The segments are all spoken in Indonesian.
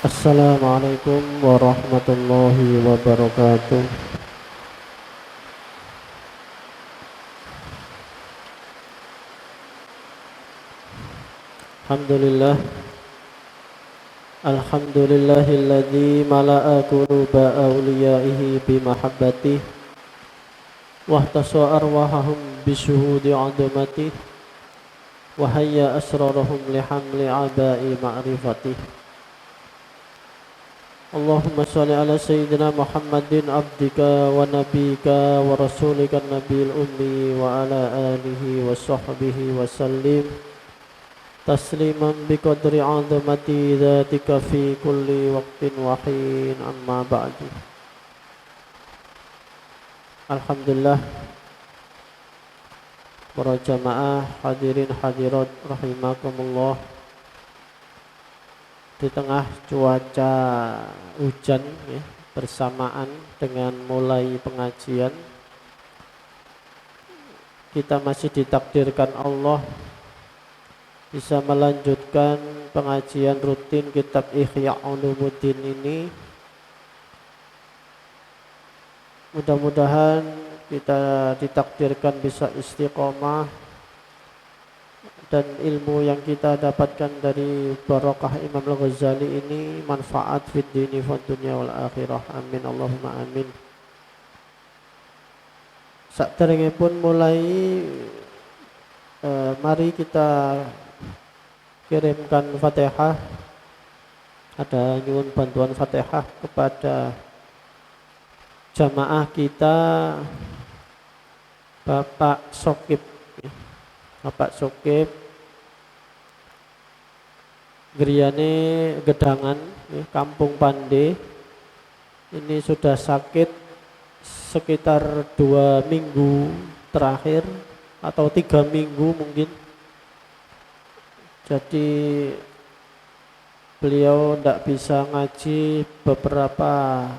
Assalamualaikum warahmatullahi wabarakatuh. Alhamdulillah. Alhamdulillahilladzi mala'a quluba awliyaihi bimahabbatihi wahtasa arwahahum bisyuhudi 'azamatihi wa hayya asrarahum lihamli 'aba'i ma'rifatihi. Allahumma salli ala sayyidina Muhammadin abdika wa nabika wa rasulika nabiyil ummi wa ala alihi wa sahbihi wa sallim tasliman biqadri 'azamati dzatika fi kulli waqtin wa hin, amma ba'du. Alhamdulillah, para jamaah hadirin hadirat rahimakumullah. Di tengah cuaca hujan ya, bersamaan dengan mulai pengajian, kita masih ditakdirkan Allah bisa melanjutkan pengajian rutin kitab Ihya Ulumuddin ini. Mudah-mudahan kita ditakdirkan bisa istiqomah dan ilmu yang kita dapatkan dari barokah Imam Al-Ghazali ini manfaat fid dini fid dunya wal akhirah. Amin Allahumma amin. Saderengipun mulai mari kita kirimkan Fatihah. Ada nyuwun bantuan Fatihah kepada jamaah kita, Bapak Sokip. Bapak Sokip Griyane Gedangan, Kampung Pande. Ini sudah sakit sekitar 2 minggu terakhir atau 3 minggu mungkin. Jadi beliau tidak bisa ngaji beberapa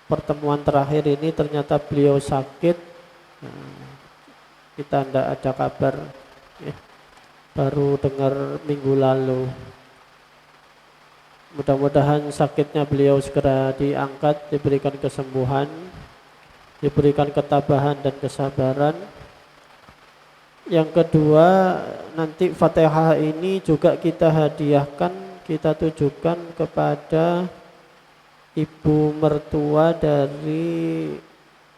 pertemuan terakhir ini. Ternyata beliau sakit. Kita tidak ada kabar ya. Baru dengar minggu lalu. Mudah-mudahan sakitnya beliau segera diangkat, diberikan kesembuhan, diberikan ketabahan dan kesabaran. Yang kedua, nanti Fatihah ini juga kita hadiahkan, kita tujukan kepada ibu mertua dari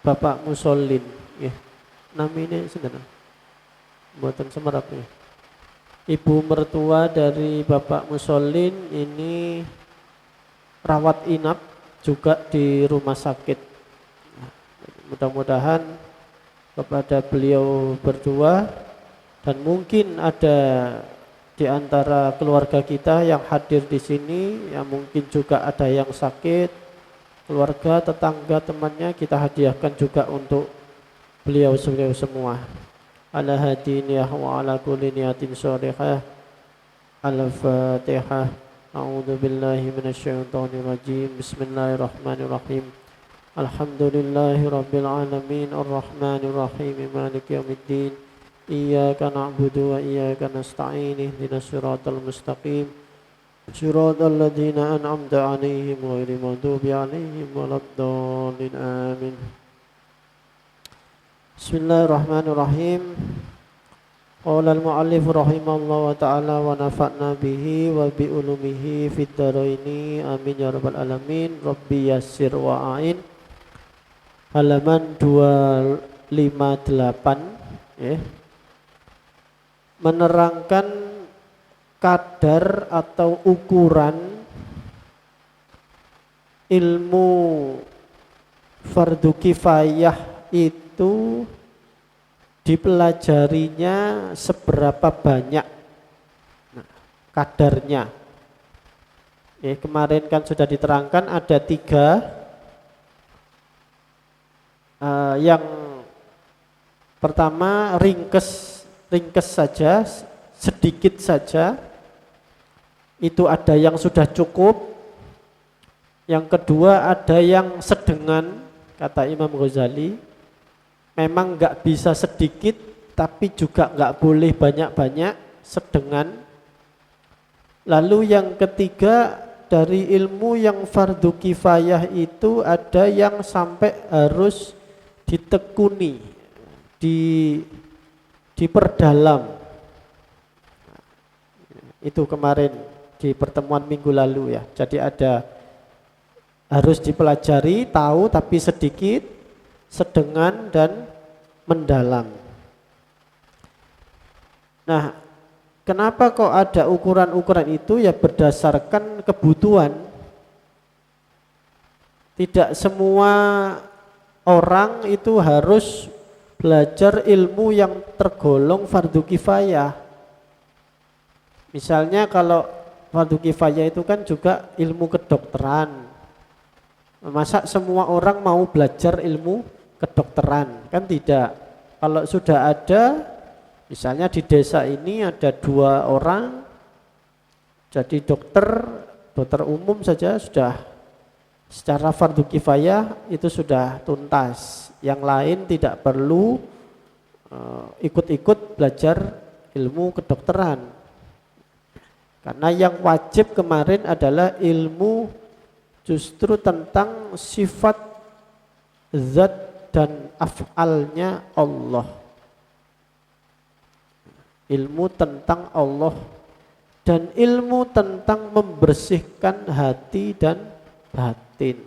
Bapak Musholin ya. Namanya sebenarnya buatan Semarap ya. Ibu mertua dari Bapak Musholin ini rawat inap juga di rumah sakit. Mudah-mudahan kepada beliau berdua dan mungkin ada di antara keluarga kita yang hadir di sini, yang mungkin juga ada yang sakit, keluarga, tetangga, temannya, kita hadiahkan juga untuk beliau semua. Ala hadiniyah wa ala kulli niyatin sholihah. Al-Fatihah. A'udzu billahi minasyaitonir rajim. Bismillahirrahmanirrahim. Alhamdulillahi rabbil alamin arrahmanir rahim maliki yaumiddin. Iyyaka na'budu wa iyyaka nasta'in. Ihdinas siratal mustaqim. Siratal ladzina an'amta 'alaihim ghairil maghdubi 'alaihim waladdallin. Amin. Bismillahirrahmanirrahim. Qala al-mu'allif rahimahullah wa ta'ala wa nafa'na bihi wa bi ulumihi fid dharaini amin ya rabbal alamin. Rabbi yassir wa a'in. Halaman 258 ya. Menerangkan kadar atau ukuran ilmu fardu kifayah itu dipelajarinya seberapa banyak kadarnya. Kemarin kan sudah diterangkan ada 3. Yang pertama ringkes saja, sedikit saja. Itu ada yang sudah cukup. Yang kedua ada yang sedengan, kata Imam Ghazali. Memang enggak bisa sedikit, tapi juga enggak boleh banyak-banyak, sedengan. Lalu yang ketiga dari ilmu yang fardu kifayah itu ada yang sampai harus ditekuni, diperdalam. Itu kemarin di pertemuan minggu lalu ya. Jadi ada harus dipelajari, tahu tapi sedikit, sedengan dan mendalam. Nah, kenapa kok ada ukuran-ukuran itu? Ya berdasarkan kebutuhan. Tidak semua orang itu harus belajar ilmu yang tergolong fardu kifayah. Misalnya kalau fardu kifayah itu kan juga ilmu kedokteran. Masa semua orang mau belajar ilmu kedokteran? Kan tidak. Kalau sudah ada, misalnya di desa ini ada 2 orang jadi dokter umum saja sudah secara fardu kifayah itu sudah tuntas. Yang lain tidak perlu ikut-ikut belajar ilmu kedokteran. Karena yang wajib kemarin adalah ilmu justru tentang sifat zat dan af'alnya Allah. Ilmu tentang Allah dan ilmu tentang membersihkan hati dan batin.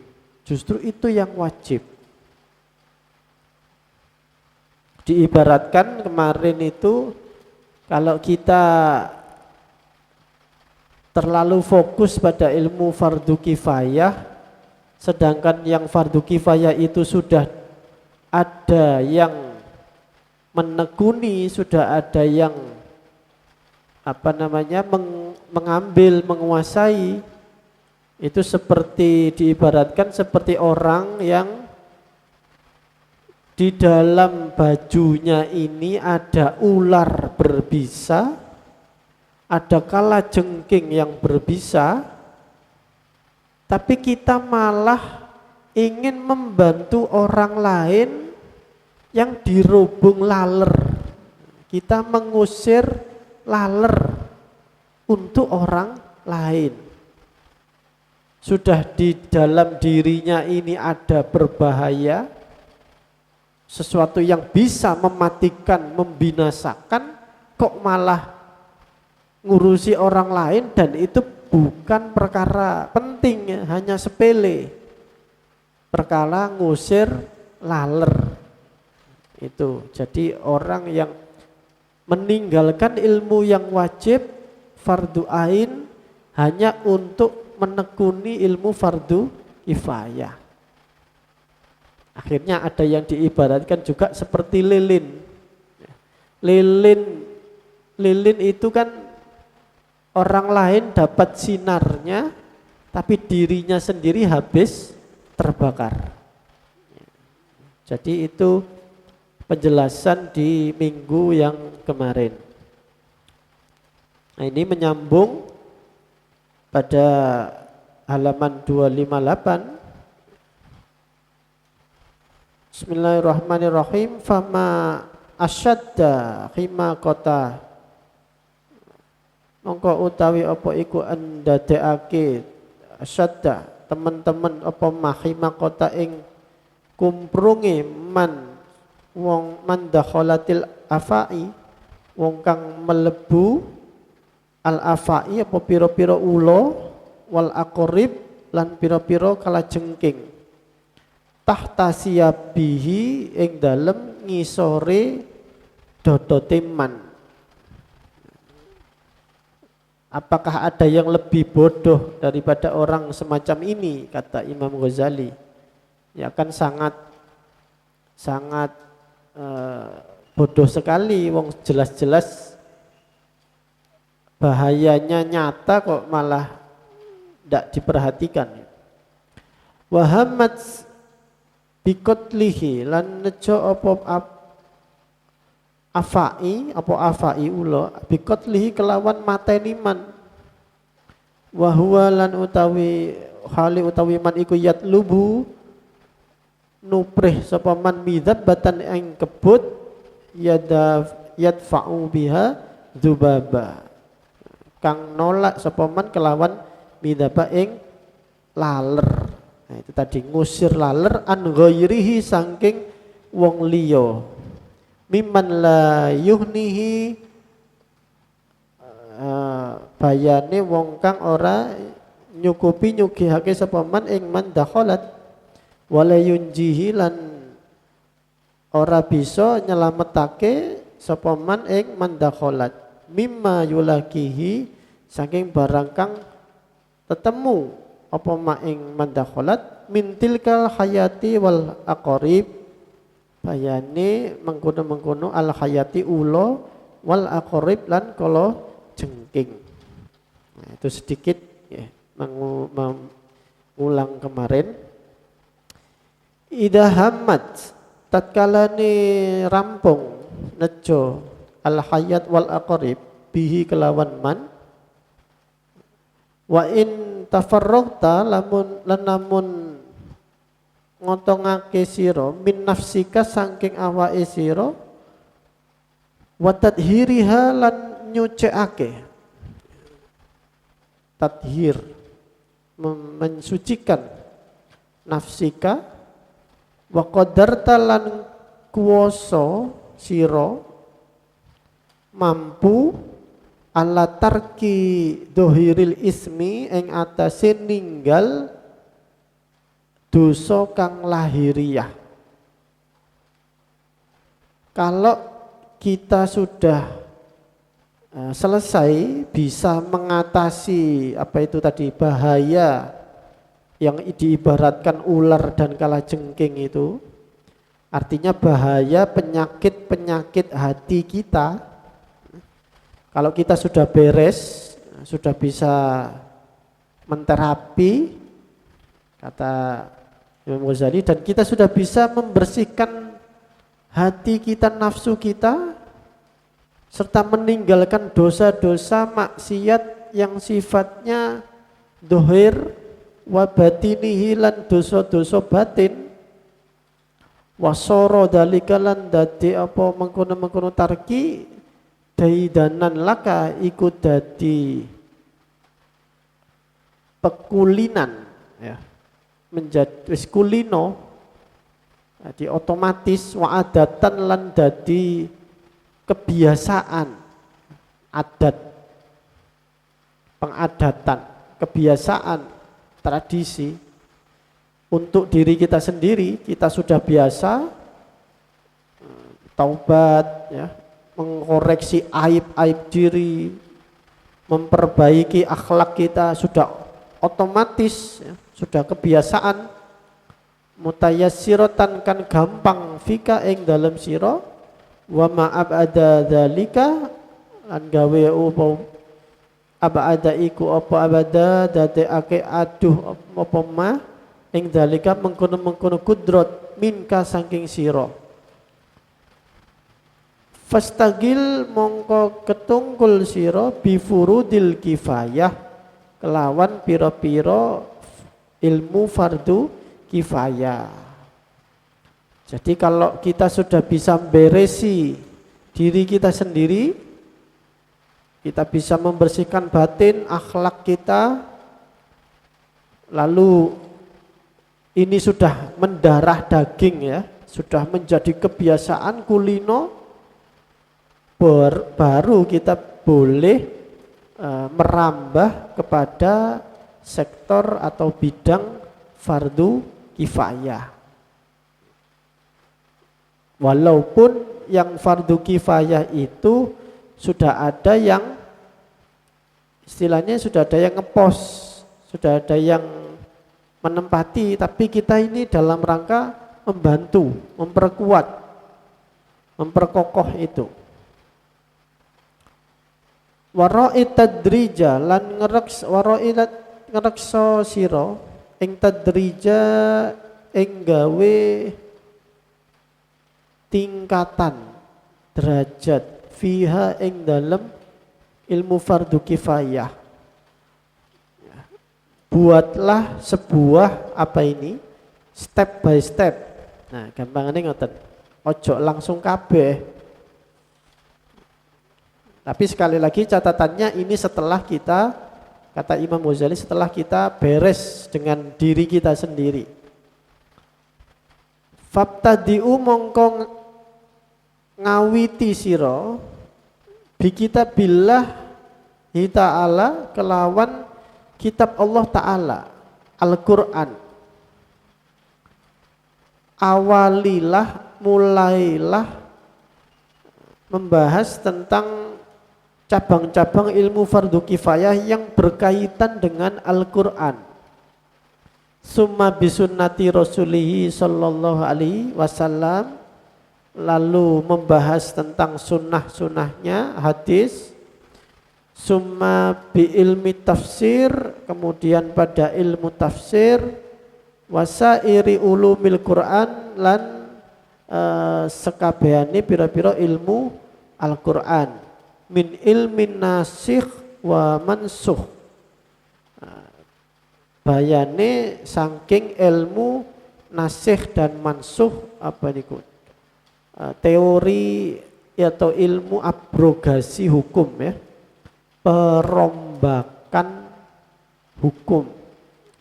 Justru itu yang wajib. Diibaratkan kemarin itu kalau kita terlalu fokus pada ilmu fardu kifayah, sedangkan yang fardu kifayah itu sudah ada yang menekuni, sudah ada yang mengambil, menguasai. Itu seperti diibaratkan seperti orang yang di dalam bajunya ini ada ular berbisa, ada kalajengking yang berbisa, tapi kita malah ingin membantu orang lain yang dirubung laler. Kita mengusir laler untuk orang lain. Sudah di dalam dirinya ini ada berbahaya, sesuatu yang bisa mematikan, membinasakan, kok malah ngurusi orang lain, dan itu bukan perkara penting ya, hanya sepele. Perkara ngusir laler. Itu. Jadi orang yang meninggalkan ilmu yang wajib fardu ain hanya untuk menekuni ilmu fardu kifayah. Akhirnya ada yang diibaratkan juga seperti lilin. Lilin itu kan orang lain dapat sinarnya, tapi dirinya sendiri habis terbakar. Jadi itu penjelasan di minggu yang kemarin. Nah, ini menyambung pada halaman 258. Bismillahirrahmanirrahim. Fama asyadda khima kota, mongko utawi apa iku andadekake asyadda teman-teman apa mahima kota ing kumprunge man wong mandakhalatil afai, wong kang melebu al afai apa pira-pira ula, wal aqrib lan pira-pira kalajengking, tahta siyabihi ing dalem ngisore dodote man. Apakah ada yang lebih bodoh daripada orang semacam ini, kata Imam Ghazali. Ya kan sangat bodoh sekali, wong jelas-jelas bahayanya nyata kok malah tidak diperhatikan. Wahamat bikotlihi lan nejo apa afai ulo bikotlihi kelawan mateni man, wahwa lan utawi hali utawi man iku yatlubu nuprih sapa man midzat batan ing kebut yadfa'u biha dzubaba, kang nolak sapa man kelawan midapa ing laler. Nah, itu tadi ngusir laler an ghairihi saking wong liya. Mimman la yuhnihi bayane wong kang ora nyukupi nyugihake sapa man ing man dakhalat wala yunjihi lan ora bisa nyelametake sapa man ing man dakhalat mimma yulakihi saking barang kang tetemu apa ma ing man dakhalat min tilkal hayati wal aqarib bayane mengkono-mengkono al hayati ula wal aqarib lan kala jengking. Nah, itu sedikit ya, mengulang kemarin. Ida hamad tatkala ni rampung nejo al hayat wal aqarib bihi kelawan man wa in tafarraqta lamun ngotongake sira min nafsika saking awake sira wa tadhiriha lan nyucikake tadhir mensucikan nafsika wa qadarta lan kuwasa sira mampu ala tarki dohiril ismi ing atase ninggal dosa kang lahiriah. Kalau kita sudah selesai bisa mengatasi apa itu tadi bahaya yang diibaratkan ular dan kalajengking itu, artinya bahaya penyakit-penyakit hati kita. Kalau kita sudah beres, sudah bisa menterapi kata Imam Ghazali, dan kita sudah bisa membersihkan hati kita, nafsu kita, serta meninggalkan dosa-dosa maksiat yang sifatnya dohir wa batinihi lan dosa-dosa batin wasoro dalika lan dadi apa mengkono-mengkono tarki daidanan laka ikut dadi pekulinan ya, menjadi wis kulino jadi otomatis wa adatan lan dadi kebiasaan, adat, pengadatan, kebiasaan, tradisi untuk diri kita sendiri. Kita sudah biasa taubat ya, mengoreksi aib-aib diri, memperbaiki akhlak kita, sudah otomatis ya, sudah kebiasaan. Mutayassirotan kan gampang fika ing dalam sira wa ma abada dzalika lan gawe apa abada iku apa abada dadekake aduh apa ma ing dzalika mengkono-mengkono kudrat minka saking sira fastagil mongko ketungkul sira bi furudil kifayah kelawan pira-pira ilmu fardu kifayah. Jadi kalau kita sudah bisa beresi diri kita sendiri, kita bisa membersihkan batin, akhlak kita, lalu ini sudah mendarah daging ya, sudah menjadi kebiasaan kulino, baru kita boleh merambah kepada sektor atau bidang fardu kifayah. Walaupun yang fardu kifayah itu sudah ada yang istilahnya sudah ada yang ngepos, sudah ada yang menempati, tapi kita ini dalam rangka membantu, memperkuat, memperkokoh itu. Warai tadrija lan ngerekso sira ing tadrija ing gawe tingkatan derajat fiha ing dalam ilmu fardu kifayah. Buatlah sebuah apa ini step by step. Nah, gampangane ngoten. Ojo langsung kabeh. Tapi sekali lagi catatannya ini setelah kita kata Imam Ghazali, setelah kita beres dengan diri kita sendiri. Fabtadi'u mongko ngawiti sira bi kitabillah ta'ala kelawan kitab Allah Ta'ala Al-Quran. Awalilah, mulailah membahas tentang cabang-cabang ilmu fardu kifayah yang berkaitan dengan Al-Quran. Summa bisunnati rasulihi sallallahu alaihi wasallam, lalu membahas tentang sunnah-sunnahnya, hadis. Summa bi ilmi tafsir, kemudian pada ilmu tafsir. Wasairi ulumil Quran, lan sekabehane pira-pira ilmu Al-Quran. Min ilmin nasikh wa mansukh, bayane saking ilmu nasikh dan mansukh, apa niku, teori atau ilmu abrogasi hukum ya, perombakan hukum,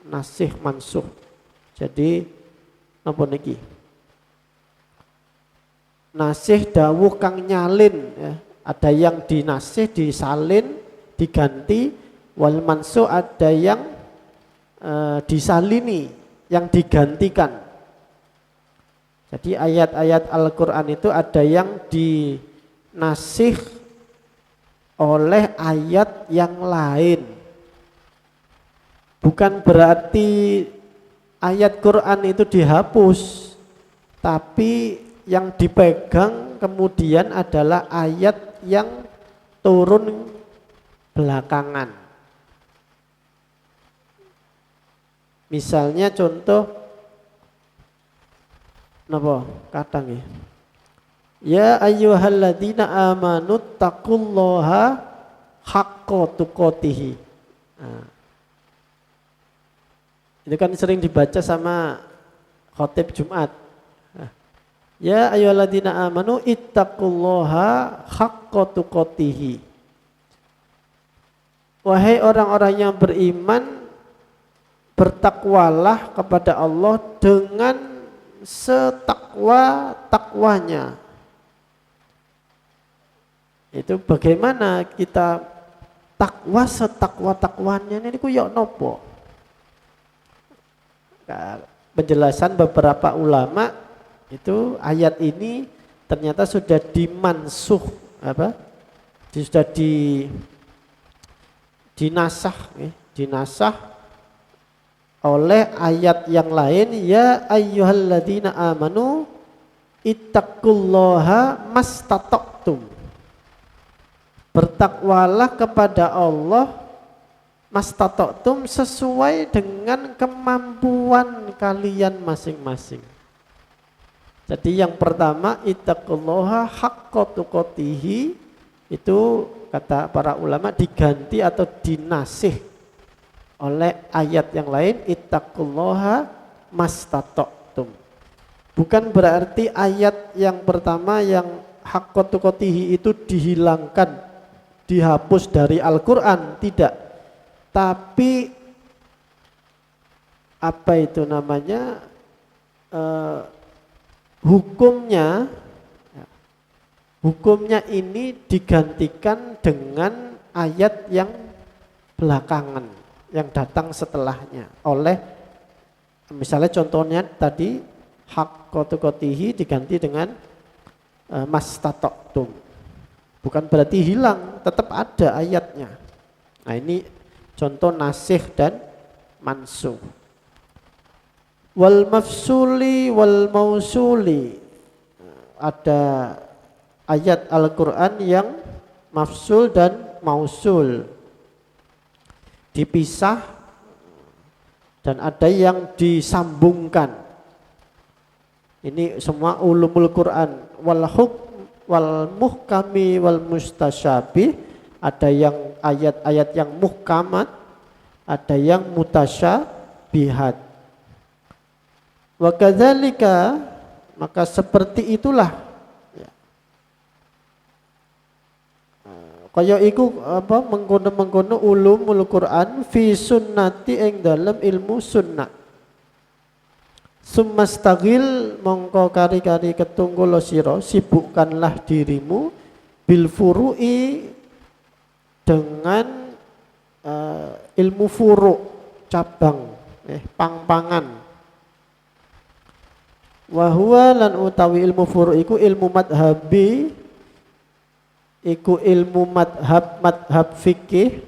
nasikh mansukh. Jadi napa niki, nasikh dawuh kang nyalin ya. Ada yang dinasih, disalin, diganti. Wal mansukh ada yang disalini, yang digantikan. Jadi ayat-ayat Al-Quran itu ada yang dinasih oleh ayat yang lain. Bukan berarti ayat Quran itu dihapus, tapi yang dipegang kemudian adalah ayat yang turun belakangan. Misalnya contoh napa kadang ya. Ya ayyuhalladzina amanu taqullaha haqqa tuqatih. Nah, itu kan sering dibaca sama khotib Jumat. Ya ayyuhalladzina amanu ittaqullaha haqqa tuqatih. Wahai orang-orang yang beriman, bertakwalah kepada Allah dengan setakwa-takwanya. Itu bagaimana kita takwa setakwa-takwanya ini ku yo nopo? Penjelasan beberapa ulama itu ayat ini ternyata sudah dimansuh, sudah dinasah oleh ayat yang lain. Ya ayyuhalladzina amanu ittaqullaha mastata'tum, bertakwalah kepada Allah mastata'tum, sesuai dengan kemampuan kalian masing-masing. Jadi yang pertama ittaqullaha haqqa tuqatih, itu kata para ulama diganti atau dinasih oleh ayat yang lain ittaqullaha mastata'tum. Bukan berarti ayat yang pertama yang haqqa tuqatih itu dihilangkan, dihapus dari Al-Quran, tidak. Tapi apa itu namanya, hukumnya ini digantikan dengan ayat yang belakangan, yang datang setelahnya oleh, misalnya contohnya tadi haqqa tuqatih diganti dengan mastata'tum. Bukan berarti hilang, tetap ada ayatnya. Nah ini contoh nasikh dan mansukh. Wal mafsuli wal mausuli, ada ayat Al-Quran yang mafsul dan mausul, dipisah, dan ada yang disambungkan. Ini semua ulumul Quran. Wal muhkami wal mustasyabih, ada yang ayat-ayat yang muhkamat, ada yang mutasyabihat. Wa kadzalika, maka seperti itulah kaya iku apa mengkono-mengkono ulumul Quran fi sunnati ing dalam ilmu sunnah. Summastagil mongko kari-kari ketunggulo sira sibukkanlah dirimu bil furu'i dengan ilmu furu' cabang pang-pangan. Wa huwa lan utawi ilmu furu' iku ilmu madhabi iku ilmu madhab fikih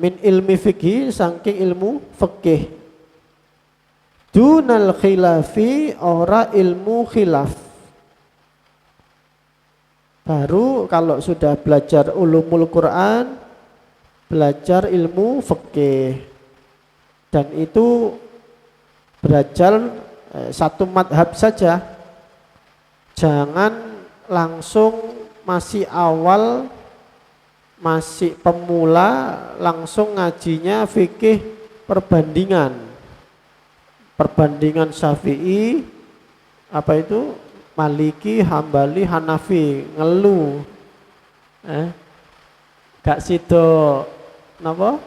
min ilmi fikih saking ilmu fikih dunal khilafi ora ilmu khilaf. Baru kalau sudah belajar ulumul Quran belajar ilmu fikih dan itu belajar satu madhab saja, jangan langsung masih awal masih pemula langsung ngajinya fikih perbandingan Syafi'i apa itu Maliki, Hambali, Hanafi ngeluh gak sido napa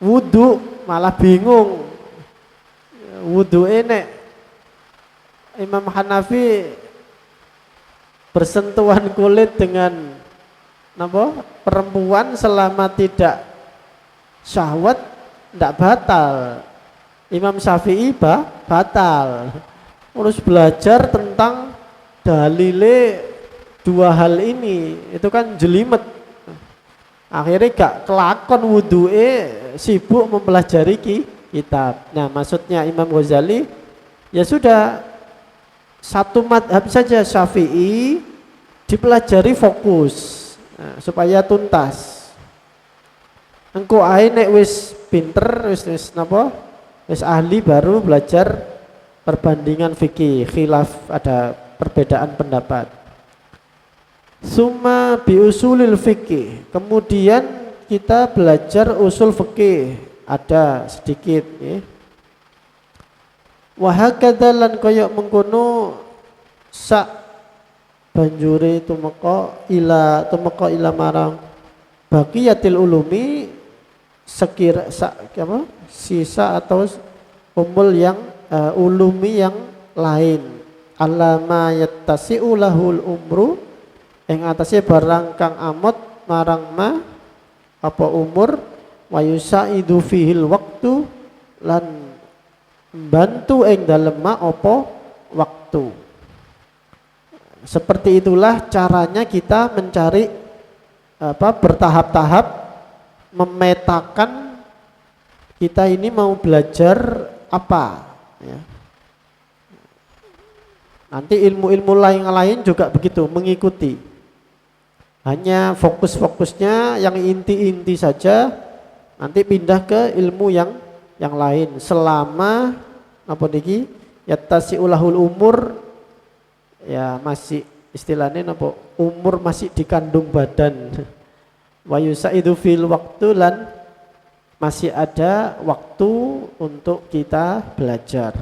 wudu malah bingung wudu nek Imam Hanafi bersentuhan kulit dengan napa perempuan selama tidak syahwat tidak batal. Imam Syafi'i batal. Harus belajar tentang dalile dua hal ini. Itu kan jelimet. Akhirnya gak kelakon wudu'e sibuk mempelajari kitab. Nah, maksudnya Imam Ghazali ya sudah satu madhab saja Syafi'i dipelajari fokus supaya tuntas. Engko ae nek wis pinter wis napa? Wis ahli baru belajar perbandingan fikih, khilaf ada perbedaan pendapat. Summa bi usulil fikih. Kemudian kita belajar usul fikih, ada sedikit ya. Wa hakadza lan kaya mengkono sak banjure tumeka ila marang baqiyatil ulumi sekira sisa atau umul yang ulumi yang lain allama yattasi'u lahul umru ing atase barang kang amot marang ma apa umur wa yusaidu fihil waktu lan bantu ing dalem ma apa waktu. Seperti itulah caranya kita mencari bertahap-tahap memetakan kita ini mau belajar apa ya. Nanti ilmu-ilmu lain juga begitu mengikuti. Hanya fokus-fokusnya yang inti-inti saja, nanti pindah ke ilmu yang lain. Selama apa niki yattasi'ulahul umur ya masih istilahnya apa umur masih dikandung badan. Wa yusaidu fil waktu lan masih ada waktu untuk kita belajar.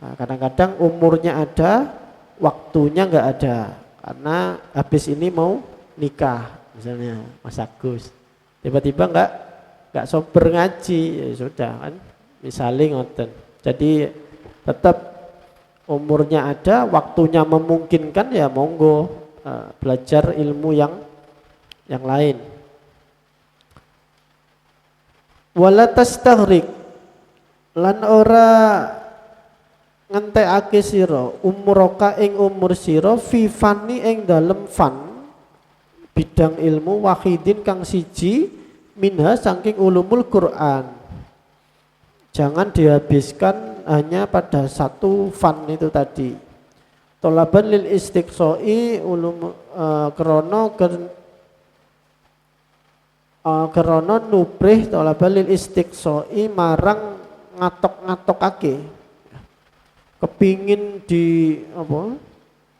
Nah, kadang-kadang umurnya ada, waktunya enggak ada. Karena habis ini mau nikah misalnya Mas Agus. Tiba-tiba enggak sober ngaji, ya sudah kan. Misalnya ngoten. Jadi tetap umurnya ada, waktunya memungkinkan ya monggo belajar ilmu yang lain. Wala tastaghrik lan ora ngentekake sira umuraka ing umur sira fi fani ing dalem fan bidang ilmu wahidin kang siji minha saking ulumul Quran. Jangan dihabiskan hanya pada satu fan itu tadi. Tolaban lil istiqsoi ulum kerono nubrih tolaban lil istiqsoi marang ngatok-ngatokake. Kepingin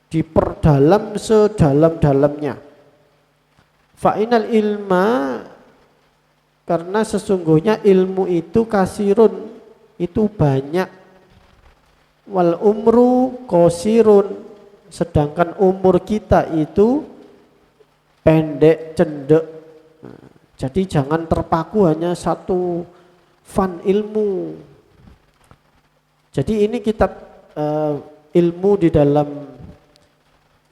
diperdalam sedalam-dalamnya. Fa'inal ilma karena sesungguhnya ilmu itu kasirun itu banyak wal umru qasirun sedangkan umur kita itu pendek, cendek. Jadi jangan terpaku hanya satu fan ilmu. Jadi ini kitab ilmu di dalam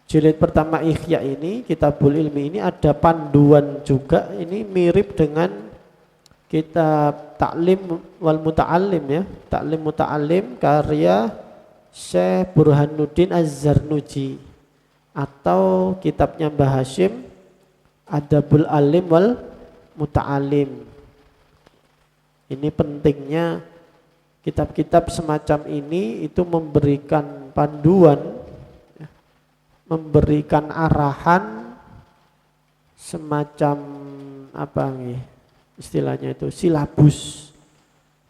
jilid pertama Ihya ini, Kitabul Ilmi ini ada panduan juga, ini mirip dengan kitab Ta'lim wal Muta'allim ya, Ta'lim Muta'allim karya Syekh Burhanuddin Az-Zarnuji, atau kitabnya Mbah Hashim Adabul Alim wal Muta'allim. Ini pentingnya kitab-kitab semacam ini itu memberikan panduan, memberikan arahan semacam apa nih istilahnya itu, silabus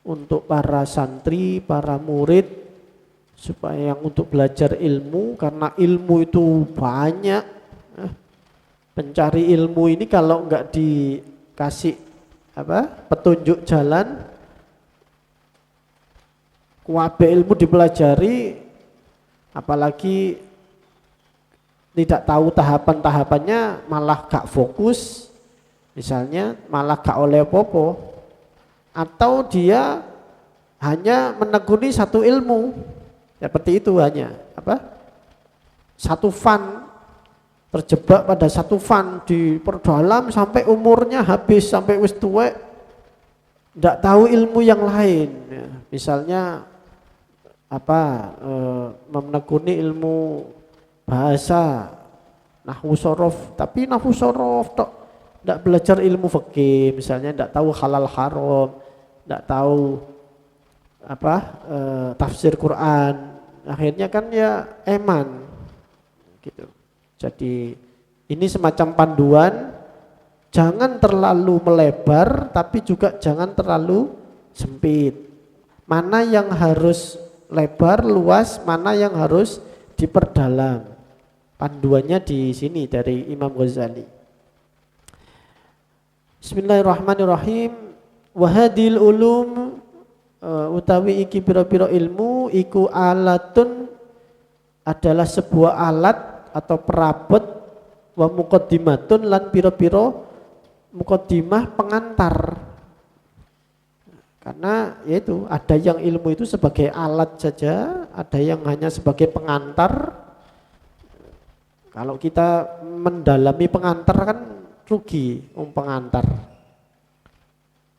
untuk para santri, para murid, supaya yang untuk belajar ilmu, karena ilmu itu banyak. Pencari ilmu ini kalau enggak dikasih petunjuk jalan, kuabe ilmu dipelajari, apalagi tidak tahu tahapan-tahapannya, malah gak fokus, misalnya malah gak oleh popo, atau dia hanya menekuni satu ilmu, seperti itu, hanya satu fan, terjebak pada satu fan, diperdalam sampai umurnya habis, sampai wis tuwek, ndak tahu ilmu yang lain. Misalnya menekuni ilmu bahasa, nahwu sorof, tapi nahwu sorof tok, ndak belajar ilmu fikih, misalnya ndak tahu halal haram, ndak tahu tafsir Quran, akhirnya kan ya eman gitu. Jadi ini semacam panduan, jangan terlalu melebar tapi juga jangan terlalu sempit. Mana yang harus lebar, luas, mana yang harus diperdalam. Panduannya di sini dari Imam Ghazali. Bismillahirrahmanirrahim. Wahadil ulum utawi iki pira-pira ilmu iku alatun, adalah sebuah alat atau perabot, wa muqaddimatun lan pira-pira muqaddimah, pengantar. Karena yaitu ada yang ilmu itu sebagai alat saja, ada yang hanya sebagai pengantar. Kalau kita mendalami pengantar kan rugi pengantar.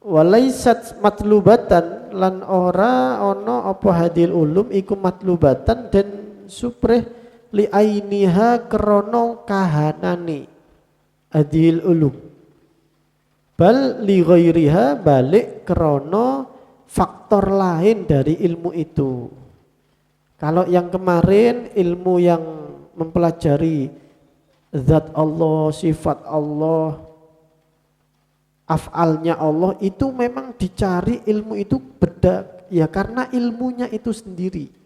Walaisat matlubatan, lan ora ono apa hadil ulum iku matlubatan dan supreh li ainiha krono kahanani hadil ulum, bal li ghairiha, balik krono faktor lain dari ilmu itu. Kalau yang kemarin ilmu yang mempelajari zat Allah, sifat Allah, af'alnya Allah, itu memang dicari ilmu itu beda ya, karena ilmunya itu sendiri.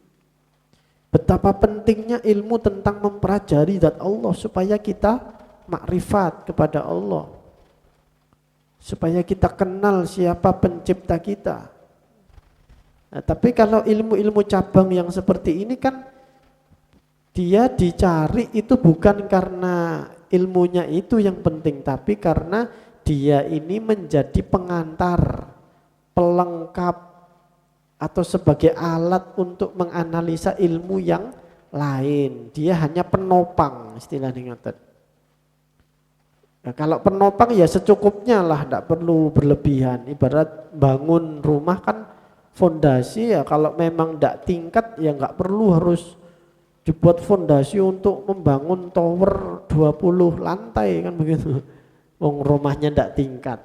Betapa pentingnya ilmu tentang mempelajari zat Allah supaya kita makrifat kepada Allah, supaya kita kenal siapa pencipta kita. Nah, tapi kalau ilmu-ilmu cabang yang seperti ini kan dia dicari itu bukan karena ilmunya itu yang penting, tapi karena dia ini menjadi pengantar, pelengkap, atau sebagai alat untuk menganalisa ilmu yang lain. Dia hanya penopang, istilahnya ngaten. Nah, kalau penopang ya secukupnya lah, tidak perlu berlebihan. Ibarat bangun rumah kan fondasi ya, kalau memang tidak tingkat ya nggak perlu harus dibuat fondasi untuk membangun tower 20 lantai kan begitu. Wong rumahnya ndak tingkat.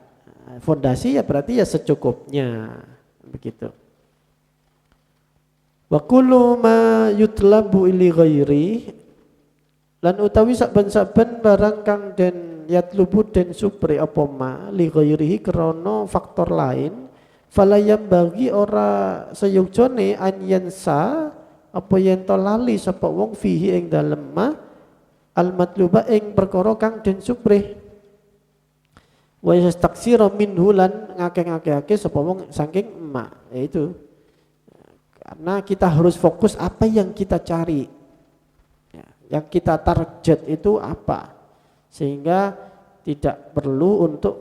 Fondasi ya berarti ya secukupnya begitu. Wa kullu ma yutlabu ili ghairi, lan utawi saben-saben barang kang den yatlubu den supri apa ma li ghairihi krana faktor lain, falayam bagi ora seyugjone an yansa apa yen to lali sapa wong fihi ing dalem ma al matluba ing perkara kang den suprih, wa yastaksira minhu lan ngakeh-ngakehake sapa wong saking ma. Yaitu karena kita harus fokus apa yang kita cari ya, yang kita target itu apa. sehingga tidak perlu untuk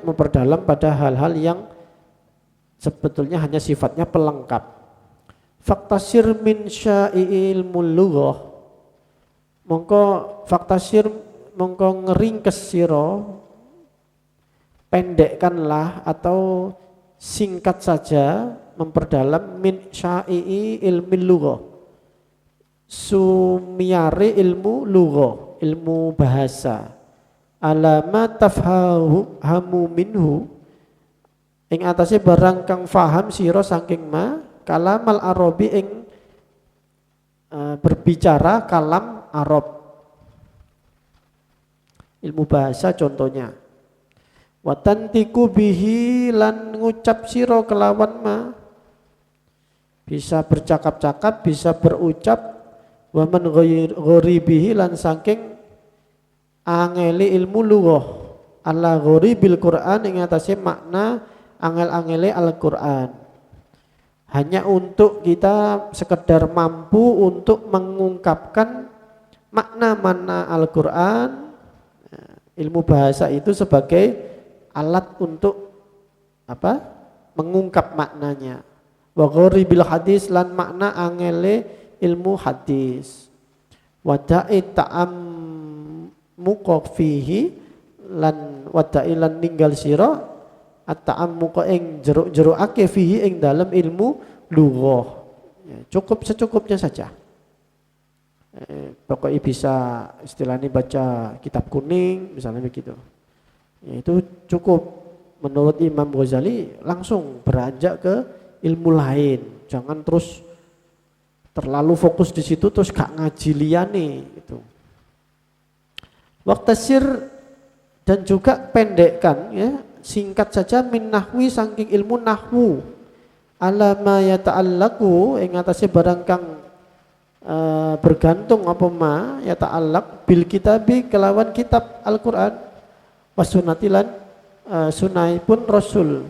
memperdalam pada hal-hal yang sebetulnya hanya sifatnya pelengkap. Faktasir min syai'il lughah, mongko faktasir mongko ngeringkes sira, pendekkanlah atau singkat saja memperdalam min syai'i ilmi lughah, sumiyare ilmu lughah, ilmu bahasa, alama tafhamu minhu, ing atase barang kang faham sira saking ma kalamal arabi ing berbicara kalam Arab, ilmu bahasa contohnya. Watantiku bihi lan ngucap sira kelawan ma, bisa bercakap-cakap, bisa berucap. Wa man ghoribihi lan saking angeli ilmu lughah, ala ghoribil Qur'an ing atase makna angel-angele Al-Qur'an. Hanya untuk kita sekedar mampu untuk mengungkapkan makna-makna Al-Qur'an, ilmu bahasa itu sebagai alat untuk mengungkap maknanya. Wa ghoribil hadis lan makna angele ilmu hadis. Wada'i ta'ammuqa fihi lan wada'i lan ninggal sira at-ta'ammuqa ing jeruk-jerukake fihi ing dalam ilmu lughah. Ya, cukup secukupnya saja. Pokoknya bisa istilahnya baca kitab kuning misalnya begitu. Ya, itu cukup. Menurut Imam Ghazali langsung beranjak ke ilmu lain. Jangan terus terlalu fokus di situ terus gak ngaji liyane itu. Waktasir dan juga pendekkan, ya, singkat saja min nahwi saking ilmu nahwu, ala ma yata'allaqu ing atase barang kang bergantung apa ma yata'allaq bil kitabi kelawan kitab Al-Qur'an wasunatilan sunahipun Rasul.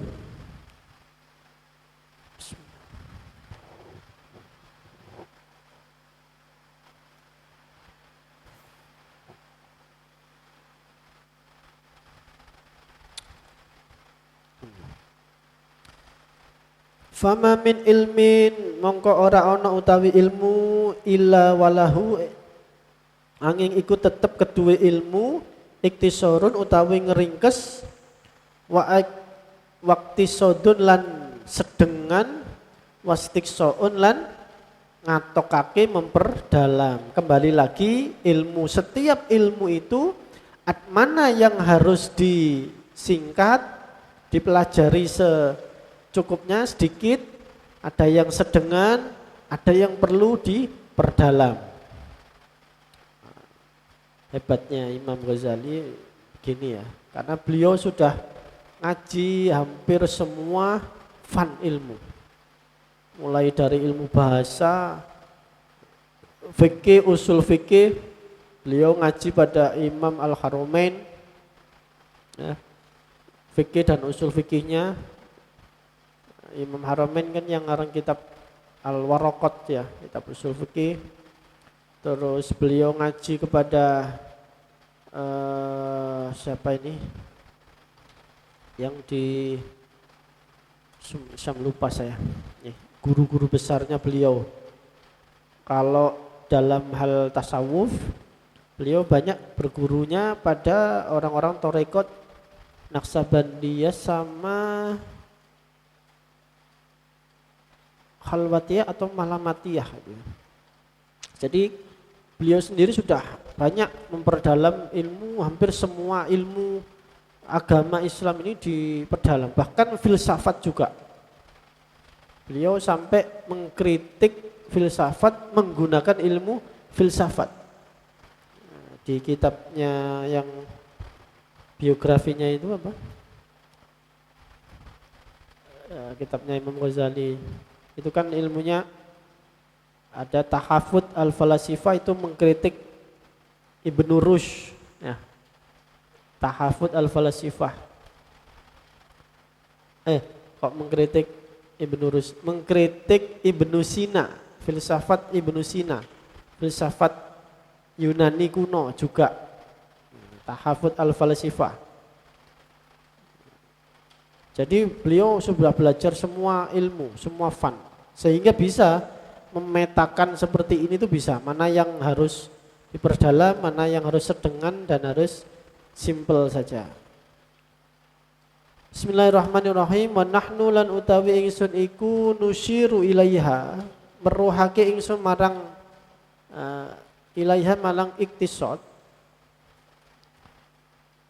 Fama min ilmin mongko ora ana utawi ilmu illa walahu angin iku tetep kedue ilmu iktisorun utawi ngeringkes waktisodun lan sedengan wastiksoun lan ngatokake memperdalam. Kembali lagi ilmu, setiap ilmu itu mana yang harus disingkat dipelajari cukupnya sedikit, ada yang sedengan, ada yang perlu diperdalam. Hebatnya Imam Ghazali begini ya, karena beliau sudah ngaji hampir semua fan ilmu. Mulai dari ilmu bahasa, fikih, usul fikih, beliau ngaji pada Imam Al-Haramain, ya, fikih dan usul fikihnya. Imam Haramain kan yang ngarang kitab Al-Waraqat ya, kitab usul fikih. Terus beliau ngaji kepada siapa ini? Yang di lupa saya. Guru-guru besarnya beliau. Kalau dalam hal tasawuf, beliau banyak bergurunya pada orang-orang Tarekat Naqsabandiyah sama Khalwatiyah atau Malamatiyah. Jadi beliau sendiri sudah banyak memperdalam ilmu, hampir semua ilmu agama Islam ini diperdalam, bahkan filsafat juga. Beliau sampai mengkritik filsafat menggunakan ilmu filsafat. Di kitabnya yang biografinya itu apa? Kitabnya Imam Ghazali. Itu kan ilmunya ada tahafud al-falasifah, itu mengkritik Ibnu Rushd. Ya. Tahafud al-falasifah. Kok mengkritik Ibnu Rushd? Mengkritik Ibnu Sina, filsafat Ibnu Sina. Filsafat Yunani kuno juga. Tahafudz al-falsafah. Jadi beliau sudah belajar semua ilmu, semua fan, sehingga bisa memetakan seperti ini tuh bisa, mana yang harus diperdalam, mana yang harus sedengan dan harus simple saja. Bismillahirrahmanirrahim. Wa nahnu lan utawi ingsun iku nusyiru ilaiha, meruhake ingsun marang ilaiha malang iktisad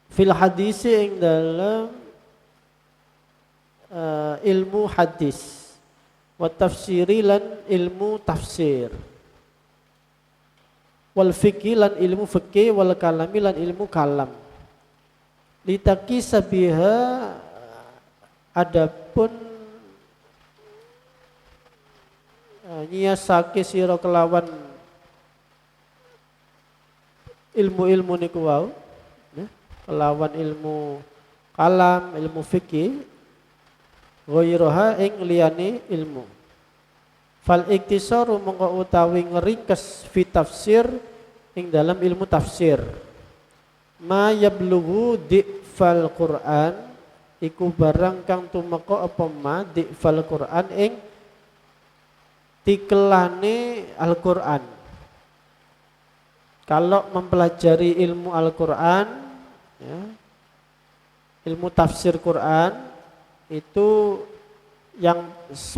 fil hadisi ing dalam ilmu hadis wa tafsiri lan ilmu tafsir wal fiqhi lan ilmu fikih wal kalami lan ilmu kalam litaki sabiha adapun nyiasake sira kelawan ilmu-ilmu niku wau kelawan ilmu kalam, ilmu fikih ghairaha ing liyane ilmu. Fal iktisaru mongko utawi ngeringkes fi tafsir ing dalam ilmu tafsir. Ma yablughu di'fal Qur'an iku barang kang tumeka apa ma di'fal Qur'an ing tikelane Al-Qur'an. Kalau mempelajari ilmu Al-Qur'an ya, ilmu tafsir Quran itu yang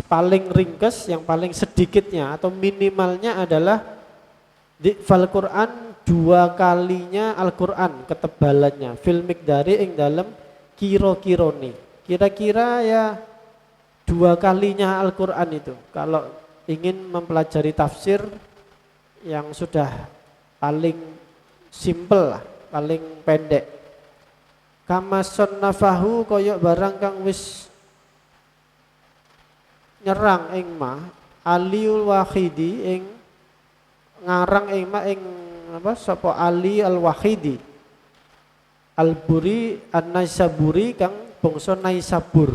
paling ringkas, yang paling sedikitnya atau minimalnya adalah fal Quran 2 kalinya Al-Quran ketebalannya fil miqdari ing dalam kira-kirone. Kira-kira ya 2 kalinya Al-Quran itu. Kalau ingin mempelajari tafsir yang sudah paling simple lah, paling pendek. Kama sunnafahu koyok barang kang wis nyerang ing ma Aliul Wahidi ing ngarang ing ma ing apa sapa Ali Al-Wahidi Al-Buri An-Naisaburi kang bangsa Naisabur.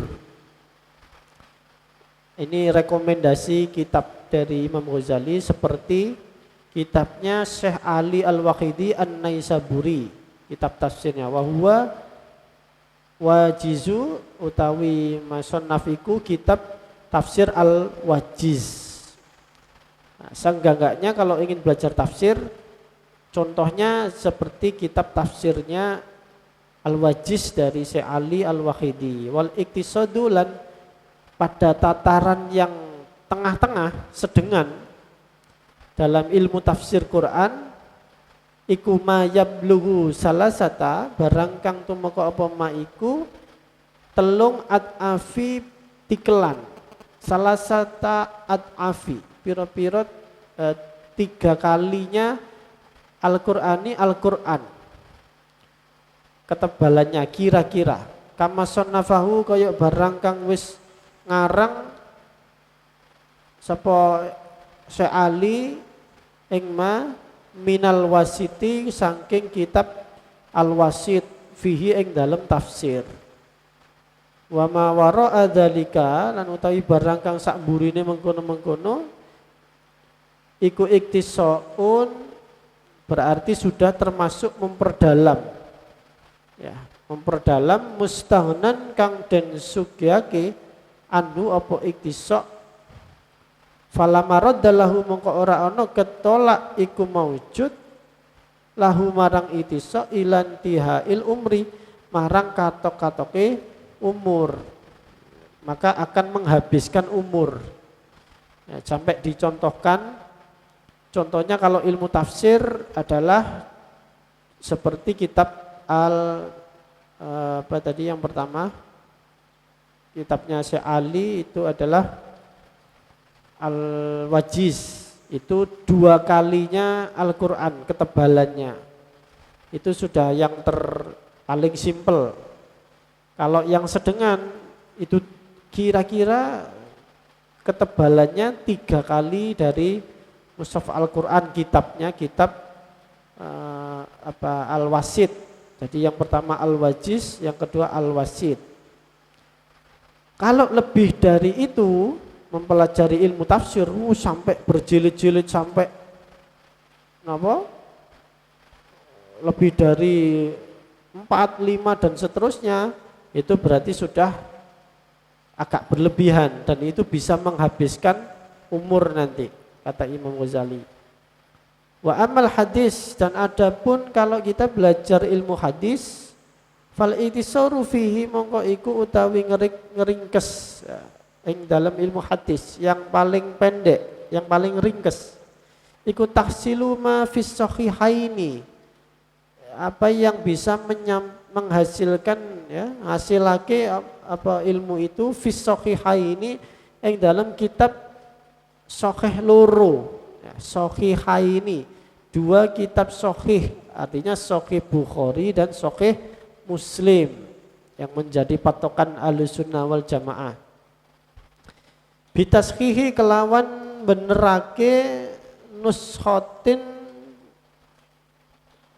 Ini rekomendasi kitab dari Imam Ghazali seperti kitabnya Syekh Ali Al-Wahidi An-Naisaburi, kitab tafsirnya wa huwa wajizu utawi masonafiku kitab tafsir Al-Wajiz. Nah, seenggak-enggaknya kalau ingin belajar tafsir, contohnya seperti kitab tafsirnya Al-Wajiz dari Syekh Ali Al-Wahidi. Wal iktisadu lan pada tataran yang tengah-tengah, sedengan dalam ilmu tafsir Quran iku ma yablughu salasata barang kang tumeka apa ma iku telung ad-afi tikelan salasata ad-afi pira-pira 3 kalinya Al-Qur'ani Al-Qur'an ketebalannya kira-kira kama sonnafahu kaya barang kang wis ngarang sapa Syekh Ali ing ma minal wasiti saking kitab Al-Wasit fihi ing dalam tafsir. Wa ma wara'a dzalika lan utawi barang kang sak mburine mengkono-mengkono iku iktisaun berarti sudah termasuk memperdalam. Ya, memperdalam mustaghnan kang den sugyake anu apa iktisa fala maraddalahu mongko ora ana ketolak iku maujud lahu marang itisa ilan tihail umri marang katok-katoke umur, maka akan menghabiskan umur ya, sampai dicontohkan contohnya kalau ilmu tafsir adalah seperti kitab apa tadi yang pertama kitabnya Syekh Ali itu adalah Al-Wajiz, itu 2 kalinya Al-Quran ketebalannya, itu sudah yang paling simple. Kalau yang sedengan itu kira-kira ketebalannya 3 kali dari Mushaf Al-Quran kitabnya, kitab Al-Wasit. Jadi yang pertama Al-Wajiz, yang kedua Al-Wasit. Kalau lebih dari itu mempelajari ilmu tafsir sampai berjilid-jilid sampai lebih dari 4, 5 dan seterusnya, itu berarti sudah agak berlebihan dan itu bisa menghabiskan umur nanti, kata Imam Ghazali. Wa amal hadis, dan adapun kalau kita belajar ilmu hadis, fal itisaru fihi mongko iku utawi ngeringkes ing dalam ilmu hadis yang paling pendek, yang paling ringkes. Iku tahsilu ma fis sahihaini, apa yang bisa menghasilkan ya, hasilake apa ilmu itu fis sahihaini ing dalam kitab sahih loro. Sahihaini, dua kitab sahih, artinya sahih Bukhari dan sahih Muslim yang menjadi patokan Ahlussunnah wal Jamaah. Bitashihi kelawan benerake nuskhatin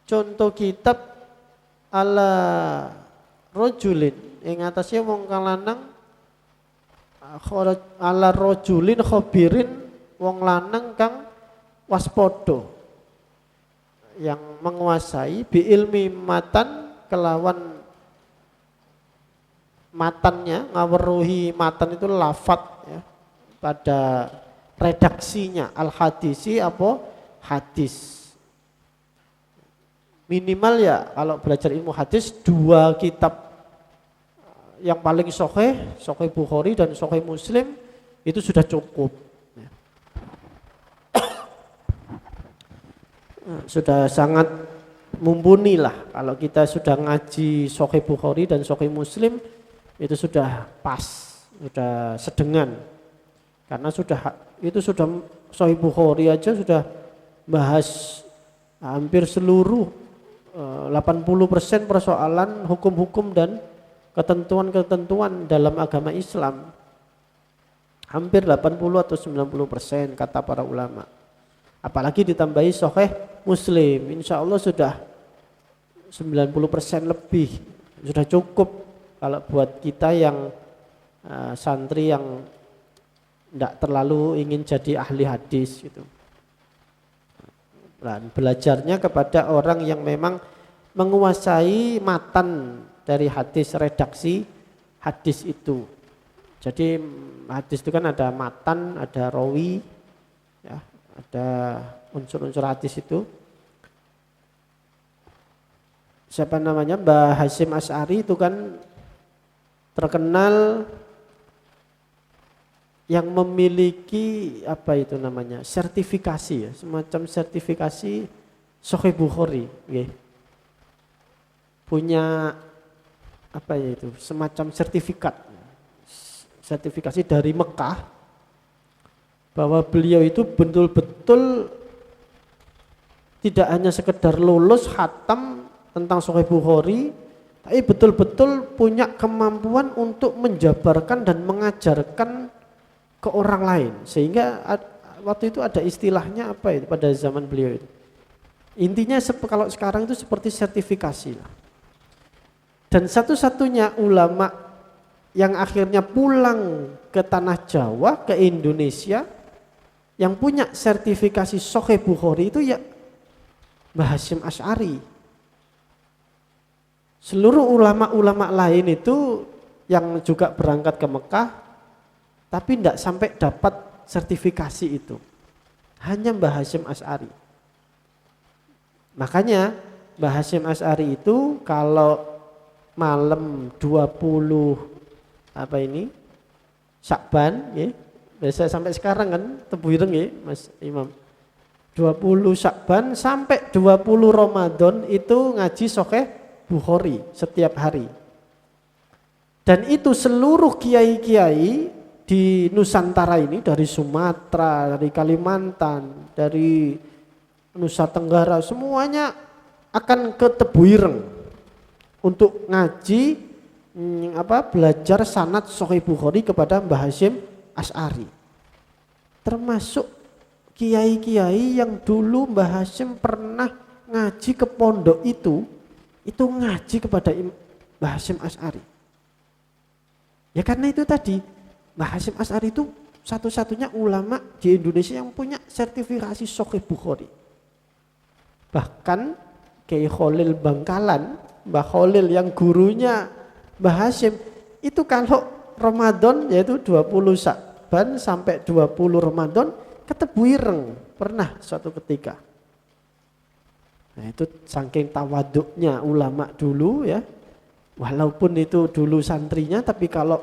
contoh kitab ala rojulin ing atasnya wong kang lanang ala rojulin khobirin wong lanang kang waspodo yang menguasai bi ilmi matan kelawan matannya, ngaweruhi matan itu lafat ya, pada redaksinya al hadisi apa hadis. Minimal ya kalau belajar ilmu hadis dua kitab yang paling sahih, sahih Bukhari dan sahih Muslim itu sudah cukup. Sudah sangat mumpuni lah kalau kita sudah ngaji Sahih Bukhari dan Sahih Muslim, itu sudah pas, sudah sedengan, karena itu sudah Sahih Bukhari aja sudah bahas hampir seluruh 80% persoalan hukum-hukum dan ketentuan-ketentuan dalam agama Islam, hampir 80 atau 90% kata para ulama. Apalagi ditambahi Sahih Muslim, insya Allah sudah 90% lebih, sudah cukup kalau buat kita yang santri yang tidak terlalu ingin jadi ahli hadis gitu. Dan belajarnya kepada orang yang memang menguasai matan dari hadis, redaksi hadis itu. Jadi hadis itu kan ada matan, ada rawi, ya, ada unsur-unsur hadis itu. Siapa namanya, Mbah Hasyim Asy'ari itu kan terkenal yang memiliki apa itu namanya, sertifikasi ya, semacam sertifikasi Sahih Bukhari, okay. Punya apa ya itu, semacam sertifikasi dari Mekah bahwa beliau itu betul-betul tidak hanya sekedar lulus khatam tentang Sahih Bukhari, tapi betul-betul punya kemampuan untuk menjabarkan dan mengajarkan ke orang lain, sehingga waktu itu ada istilahnya apa itu pada zaman beliau itu. Intinya kalau sekarang itu seperti sertifikasi lah. Dan satu-satunya ulama yang akhirnya pulang ke tanah Jawa, ke Indonesia, yang punya sertifikasi Sahih Bukhari itu ya Mbah Hasyim Asy'ari. Seluruh ulama-ulama lain itu yang juga berangkat ke Mekah tapi tidak sampai dapat sertifikasi itu, hanya Mbah Hasyim Asy'ari. Makanya Mbah Hasyim Asy'ari itu kalau malam 20 apa ini Syakban ya, biasa sampai sekarang kan tebu ireng ya Mas Imam, 20 Syakban sampai 20 Ramadan itu ngaji Sahih Bukhari setiap hari. Dan itu seluruh kiai-kiai di Nusantara ini, dari Sumatera, dari Kalimantan, dari Nusa Tenggara, semuanya akan ke Tebu Ireng untuk ngaji belajar sanad Sahih Bukhari kepada Mbah Hasyim Asy'ari. Termasuk kiai-kiai yang dulu Mbah Hasyim pernah ngaji ke pondok itu ngaji kepada Mbah Hasyim Asy'ari. Ya karena itu tadi Mbah Hasyim Asy'ari itu satu-satunya ulama di Indonesia yang punya sertifikasi Sahih Bukhari. Bahkan Kiai Khalil Bangkalan, Mbah Khalil yang gurunya Mbah Hasyim, itu kalau Ramadan yaitu 20 Sya'ban sampai 20 Ramadan ketemu ireng, pernah suatu ketika. Nah itu saking tawaduknya ulama dulu ya, walaupun itu dulu santrinya, tapi kalau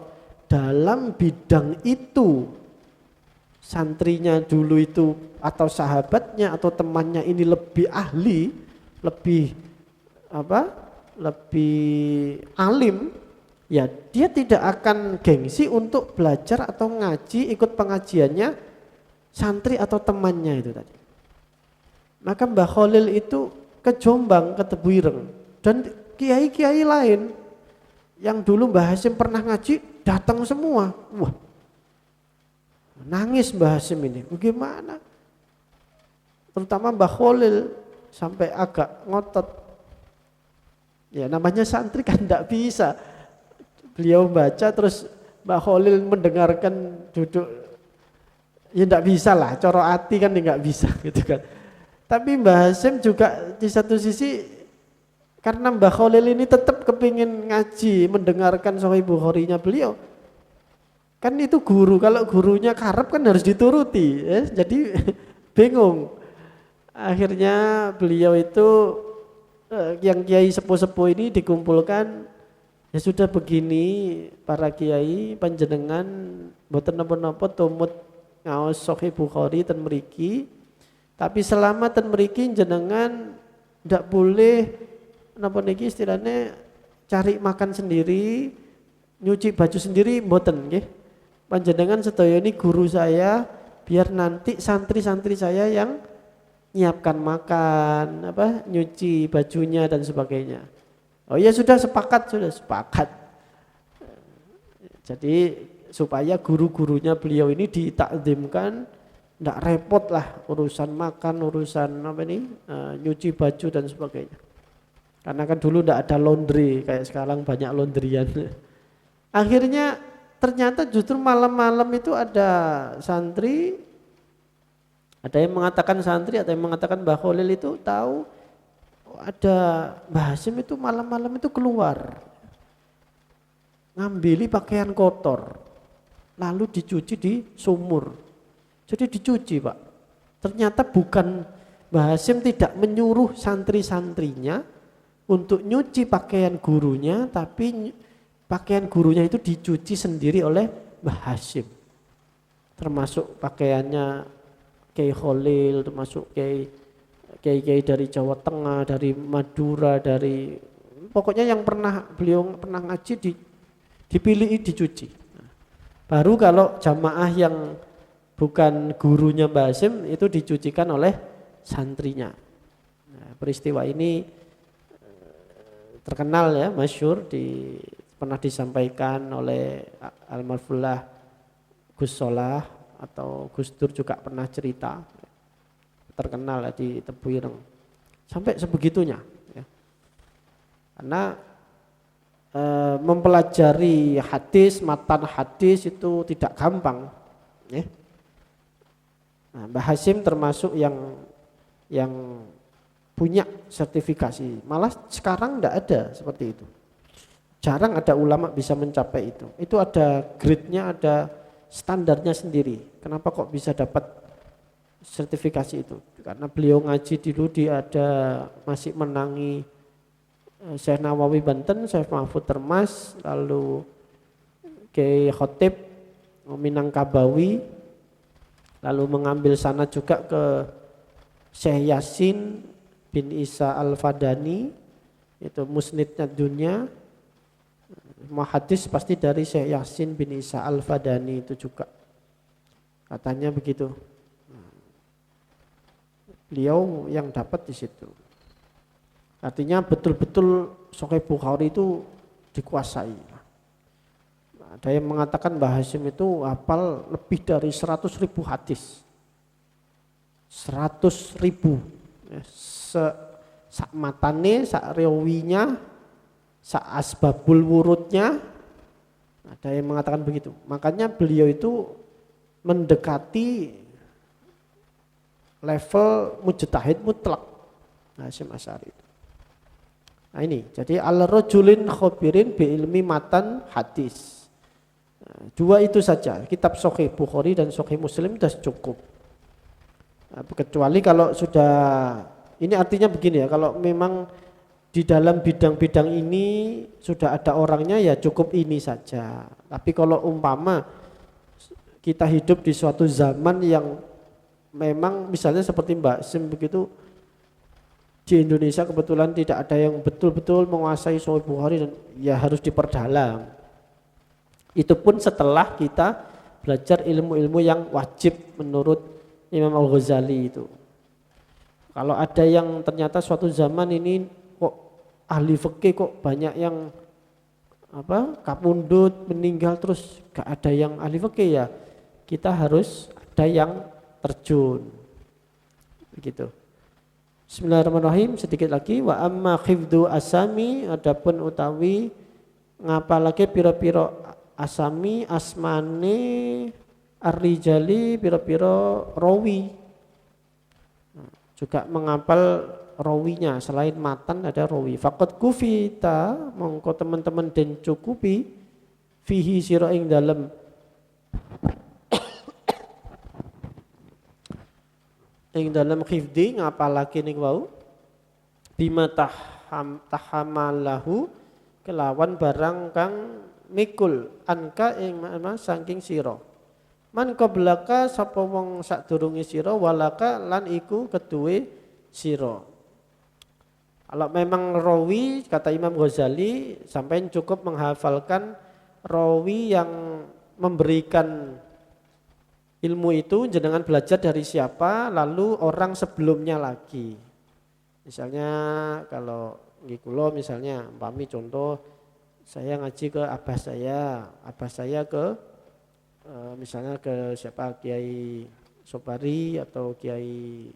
dalam bidang itu santrinya dulu itu atau sahabatnya atau temannya ini lebih ahli, lebih alim, ya dia tidak akan gengsi untuk belajar atau ngaji, ikut pengajiannya santri atau temannya itu tadi. Maka Mbah Khalil itu ke Jombang, ke Tebu Ireng, dan kiai-kiai lain yang dulu Mbah Hasyim pernah ngaji datang semua. Wah, nangis Mbah Hasyim ini, bagaimana? Terutama Mbah Khalil sampai agak ngotot. Ya namanya santri kan tidak bisa. Beliau baca terus Mbah Khalil mendengarkan duduk, ya tidak bisa lah, coro hati kan tidak bisa gitu kan. Tapi Mbah Hasyim juga di satu sisi karena Mbah Khalil ini tetap kepingin ngaji, mendengarkan Sahih Bukhari-nya beliau. Kan itu guru, kalau gurunya karep kan harus dituruti, ya. Jadi bingung. Akhirnya beliau itu yang kiai sepuh-sepuh ini dikumpulkan, ya sudah begini para kiai panjenengan mboten napa-napa tumut ngaos Sahih Bukhari ten mriki, tapi selama ten mriki jenengan ndak boleh napa niki istilahnya cari makan sendiri, nyuci baju sendiri mboten nggih. Panjenengan sedaya ini guru saya, biar nanti santri-santri saya yang nyiapkan makan, nyuci bajunya dan sebagainya. Oh ya sudah sepakat. Jadi supaya guru-gurunya beliau ini ditakzimkan, tidak repot lah urusan makan, urusan nyuci baju dan sebagainya. Karena kan dulu tidak ada laundry, kayak sekarang banyak laundryan. Akhirnya ternyata justru malam-malam itu ada santri, ada yang mengatakan santri, ada yang mengatakan Mbah Khalil itu tahu ada Mbah Hasyim itu malam-malam itu keluar ngambili pakaian kotor lalu dicuci di sumur. Jadi dicuci Pak. Ternyata bukan Mbah Hasyim tidak menyuruh santri-santrinya untuk nyuci pakaian gurunya, tapi pakaian gurunya itu dicuci sendiri oleh Mbah Hasyim. Termasuk pakaiannya Kiai Khalil, termasuk kiai dari Jawa Tengah, dari Madura, dari pokoknya yang beliau pernah ngaji dipilih dicuci. Baru kalau jamaah yang bukan gurunya Mbah Hasyim itu dicucikan oleh santrinya. Nah, peristiwa ini terkenal ya, masyhur, pernah disampaikan oleh Almarhumah Gus Solah atau Gus Dur juga pernah cerita, terkenal ya, di Tebu Ireng. Sampai sebegitunya ya. Karena mempelajari hadis, matan hadis itu tidak gampang ya. Nah, Mbah Hasyim termasuk yang punya sertifikasi. Malah sekarang tidak ada seperti itu. Jarang ada ulama bisa mencapai itu. Itu ada grade-nya, ada standarnya sendiri. Kenapa kok bisa dapat sertifikasi itu? Karena beliau ngaji dulu masih menangi Syekh Nawawi Banten, Syekh Mahfud Termas, lalu Kiai Khotib Minangkabawi, lalu mengambil sana juga ke Syekh Yasin bin Isa Al-Fadani, itu musnidnya dunia. Hadis pasti dari Syekh Yasin bin Isa Al-Fadani itu juga. Katanya begitu. Beliau yang dapat di situ. Artinya betul-betul Sahih Bukhari itu dikuasai. Ada yang mengatakan Mbah Hasyim itu hafal lebih dari 100.000 hadis. 100.000. Sak matane, sak riwinya, sak asbabul wurudnya, ada yang mengatakan begitu. Makanya beliau itu mendekati level mujtahid mutlak, Hasyim Asy'ari itu. Nah ini, jadi al-rajulin khabirin bi ilmi matan hadis. Nah, dua itu saja, kitab Sahih Bukhari dan Sahih Muslim sudah cukup. Nah, kecuali kalau sudah, ini artinya begini ya, kalau memang di dalam bidang-bidang ini sudah ada orangnya ya cukup ini saja. Tapi kalau umpama kita hidup di suatu zaman yang memang misalnya seperti Mbak Sim begitu, di Indonesia kebetulan tidak ada yang betul-betul menguasai Sahih Bukhari dan ya harus diperdalam. Itu pun setelah kita belajar ilmu-ilmu yang wajib menurut Imam Al-Ghazali itu. Kalau ada yang ternyata suatu zaman ini kok ahli fikih kok banyak yang kapundut meninggal terus gak ada yang ahli fikih, ya kita harus ada yang terjun. Begitu. Bismillahirrahmanirrahim, sedikit lagi. Wa amma khifdu asami, adapun utawi ngapalake pira-pira asami asmane ar-rijali pira-pira rawi. Juga menghafal rawinya, selain matan ada rawi. Faqad kufita, mongko teman-teman den cukupi fihi sira ing dalem ing dalam khifdi ngapalake ning wau bima tahamalahu kelawan barang kang mikul anka ing saking sira man qablaka sapa wong sadurunge sira walaka lan iku keduwe sira. Kalau memang rawi kata Imam Ghazali sampai cukup menghafalkan rawi yang memberikan ilmu itu jenengan belajar dari siapa, lalu orang sebelumnya lagi. Misalnya kalau nggih kula misalnya umpami contoh saya ngaji ke abah saya ke misalnya ke siapa Kiai Sobari atau Kiai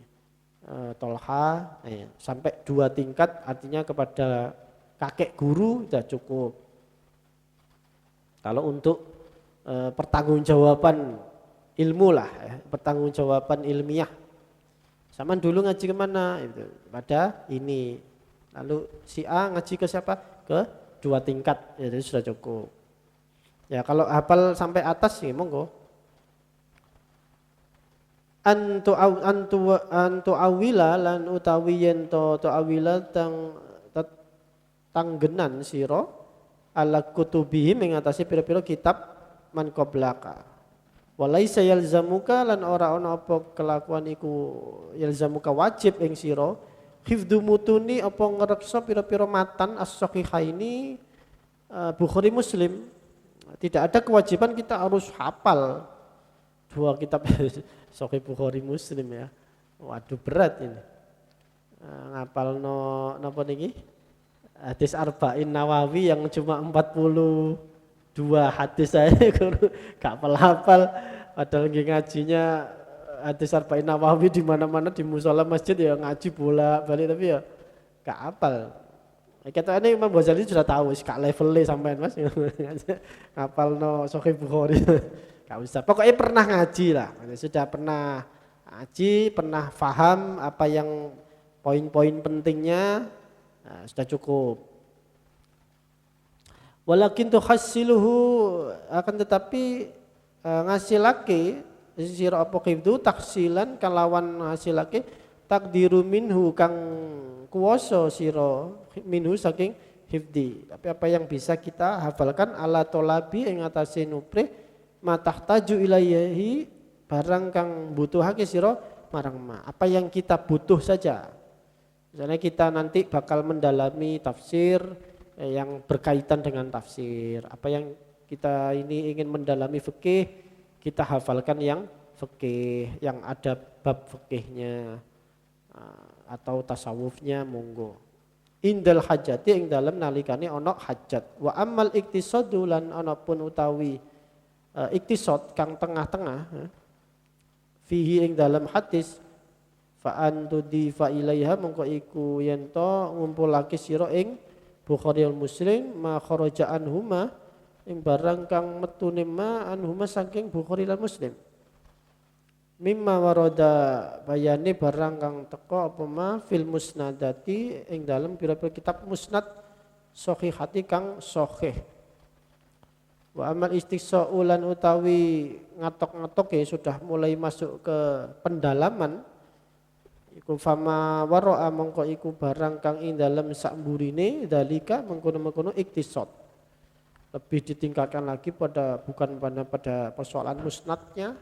Tolha, sampai 2 tingkat artinya kepada kakek guru sudah cukup. Kalau untuk pertanggungjawaban ilmu lah, pertanggungjawaban ilmiah. Sama dulu ngaji kemana? Itu pada ini. Lalu si A ngaji ke siapa? Ke 2 tingkat, ya itu sudah cukup. Ya kalau hafal sampai atas ya monggo. Antu awila lan utawi yen to awila tanggenan sira ala kutubihi mengatasi pira-pira kitab man qablaka. Walaisa yalzamuka lan ora ana apa kelakuan iku yalzamuka wajib ing sira hifdzu mutuni apa ngreksa pira-pira matan as-sahihaini Bukhari Muslim. Tidak ada kewajiban kita harus hafal 2 kitab Sahih Bukhari Muslim ya. Waduh berat ini. Ngapalno napa niki? Hadis Arba'in Nawawi yang cuma 42 hadis saya gak hafal, padahal ngajinya hadis Arba'in Nawawi di mana-mana di musala masjid ya ngaji bolak-balik tapi ya gak hafal. Kita ini Imam Ghazali sudah tahu gak levelnya sampean Mas. Ngapalno Sahih Bukhari. Gak usah. Pokoknya pernah ngaji lah. Sudah pernah ngaji, pernah paham apa yang poin-poin pentingnya. Nah, sudah cukup. Walakin tuhassiluhu akan tetapi ngasilake sira apa khifdu taksilan kalawan ngasilake takdiru minhu kang kuwasa sira minhu saking hifdi. Tapi apa yang bisa kita hafalkan ala tolabi ing atase nuprih matahtaju ilaihi barang kang butuhake sira marang ma. Apa yang kita butuh saja. Misalnya kita nanti bakal mendalami tafsir yang berkaitan dengan tafsir. Apa yang kita ini ingin mendalami fikih, kita hafalkan yang fikih, yang ada bab fikihnya atau tasawufnya monggo. Indal hajati ing dalem nalikane ana hajat. Wa ammal iktisadu lan ana pun utawi iktisad kang tengah-tengah fihi ing dalam hadis fa antudi fa ilaiha mongko iku yen to ngumpulake sira ing Bukhari al Muslim ma kharaja anhuma ing barang kang metune ma anhuma saking Bukhari lan Muslim. mimma waroda bayani barang kang teko apa ma fil musnadati ing dalam pira-pira kitab musnad sahihati kang sahih. Wa amal istiqsa'u lan utawi ngatok-ngatok ya sudah mulai masuk ke pendalaman iku fama wara'a mongko iku barang kang ing dalem sakmburine dalika mengkono-mengkono iktisad. Lebih ditingkatkan lagi bukan pada persoalan musnadnya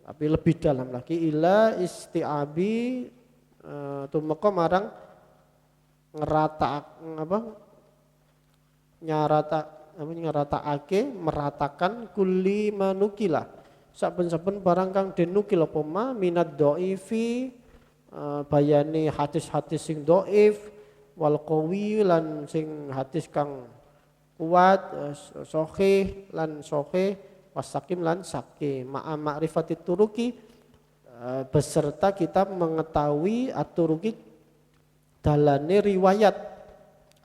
tapi lebih dalam lagi ila isti'abi tumeka marang meratakan kulli manukila saben-saben barang kang denukil apa ma minad dhaifi bayani hadis-hadis sing dhaif wal qawi lan sing hadis kang kuat sahih lan sahih wasakim lan sakim ma'a ma'rifati turuki beserta kita mengetahui aturuki dalane riwayat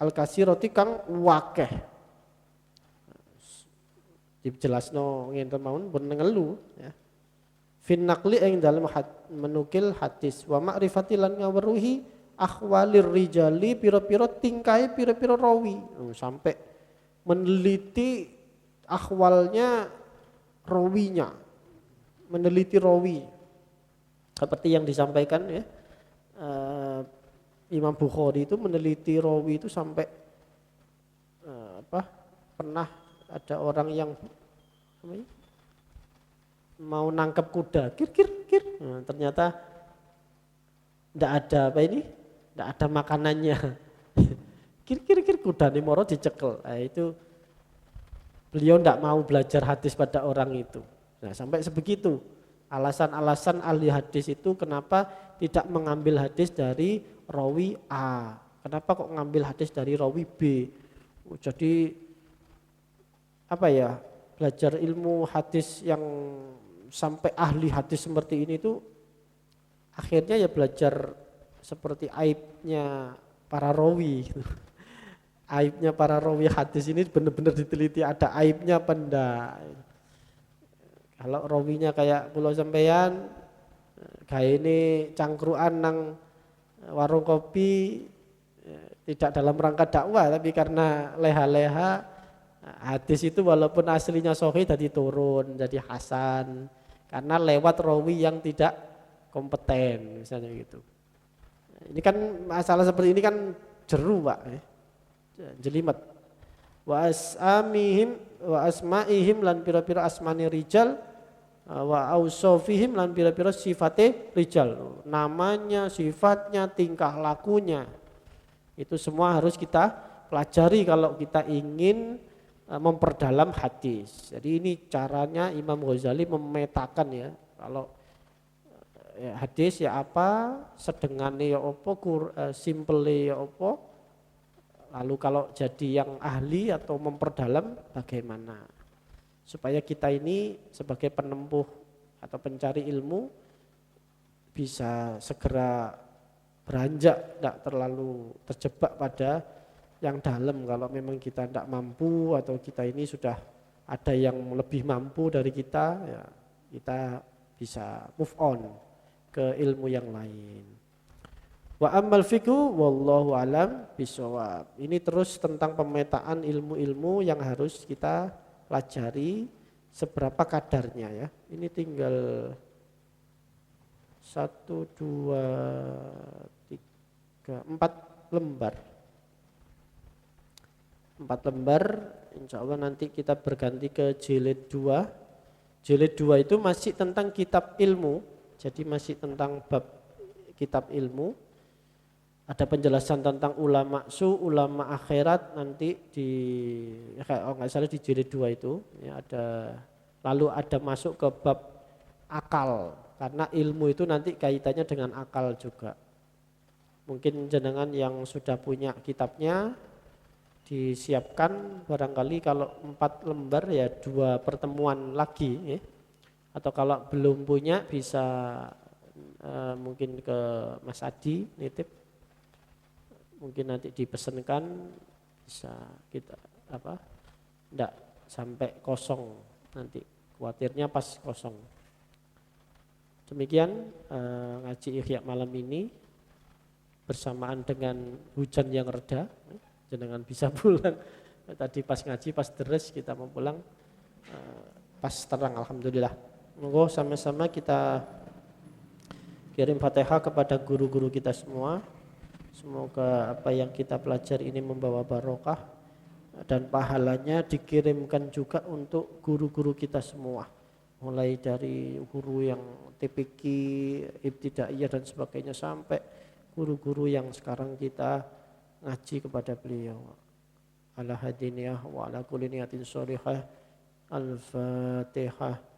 al-kasirati kang wakeh dijelasno ngenten mawon pun ngelu ya fin naqli ing dalem menukil hadis wa ma'rifati lan ngaweruhi akhwalir rijali pira-pira tingkahe pira-pira rawi sampai meneliti akhwalnya rawinya, meneliti rawi seperti yang disampaikan ya Imam Bukhari itu meneliti rawi itu sampai pernah ada orang yang mau nangkep kuda kir ternyata tidak ada tidak ada makanannya kir kuda nih moro dicekel itu beliau tidak mau belajar hadis pada orang itu. Nah sampai sebegitu alasan-alasan ahli hadis itu kenapa tidak mengambil hadis dari rawi A, kenapa kok ngambil hadis dari rawi B. Jadi belajar ilmu hadis yang sampai ahli hadis seperti ini itu akhirnya ya belajar seperti aibnya para rawi. Aibnya para rawi hadis ini benar-benar diteliti ada aibnya apa enggak. Kalau rawinya kayak pulau sampean kayak ini cangkruan nang warung kopi tidak dalam rangka dakwah tapi karena leha-leha hadis itu walaupun aslinya sahih jadi turun jadi hasan karena lewat rawi yang tidak kompeten misalnya gitu. Ini kan masalah seperti ini kan jeru Pak jelimet wa asma'ihim lan pira-pira asmani rijal wa ausofihim lan pira-pira sifate rijal namanya sifatnya tingkah lakunya itu semua harus kita pelajari kalau kita ingin memperdalam hadis. Jadi ini caranya Imam Ghazali memetakan ya kalau hadis ya apa sedengane ya apa simple ya apa. Lalu kalau jadi yang ahli atau memperdalam bagaimana supaya kita ini sebagai penempuh atau pencari ilmu bisa segera beranjak, tidak terlalu terjebak pada yang dalam. Kalau memang kita tidak mampu atau kita ini sudah ada yang lebih mampu dari kita, ya kita bisa move on ke ilmu yang lain. Wa ammal fiqhu wallahu alam bisawab. Ini terus tentang pemetaan ilmu-ilmu yang harus kita pelajari seberapa kadarnya ya. Ini tinggal 1, 2, 3, 4 lembar. 4 lembar insya Allah nanti kita berganti ke jilid 2. Jilid 2 itu masih tentang kitab ilmu. Jadi masih tentang bab kitab ilmu. Ada penjelasan tentang ulama ulama akhirat nanti nggak salah di jilid 2 itu ya ada. Lalu ada masuk ke bab akal karena ilmu itu nanti kaitannya dengan akal juga. Mungkin jenengan yang sudah punya kitabnya disiapkan barangkali kalau 4 lembar ya 2 pertemuan lagi ya. Atau kalau belum punya bisa mungkin ke Mas Adi nitip. Mungkin nanti dipesankan bisa kita enggak sampai kosong nanti khawatirnya pas kosong. Demikian ngaji Ihya malam ini bersamaan dengan hujan yang reda, jenengan bisa pulang. Tadi pas ngaji, pas deres kita mau pulang, pas terang, alhamdulillah. Monggo sama-sama kita kirim Fatihah kepada guru-guru kita semua. Semoga apa yang kita pelajari ini membawa barokah dan pahalanya dikirimkan juga untuk guru-guru kita semua. Mulai dari guru yang TPQ, ibtidaiyah dan sebagainya sampai guru-guru yang sekarang kita ngaji kepada beliau. Ala hadiniyah wa ala kulli niyatin sholihah. Al-Fatihah.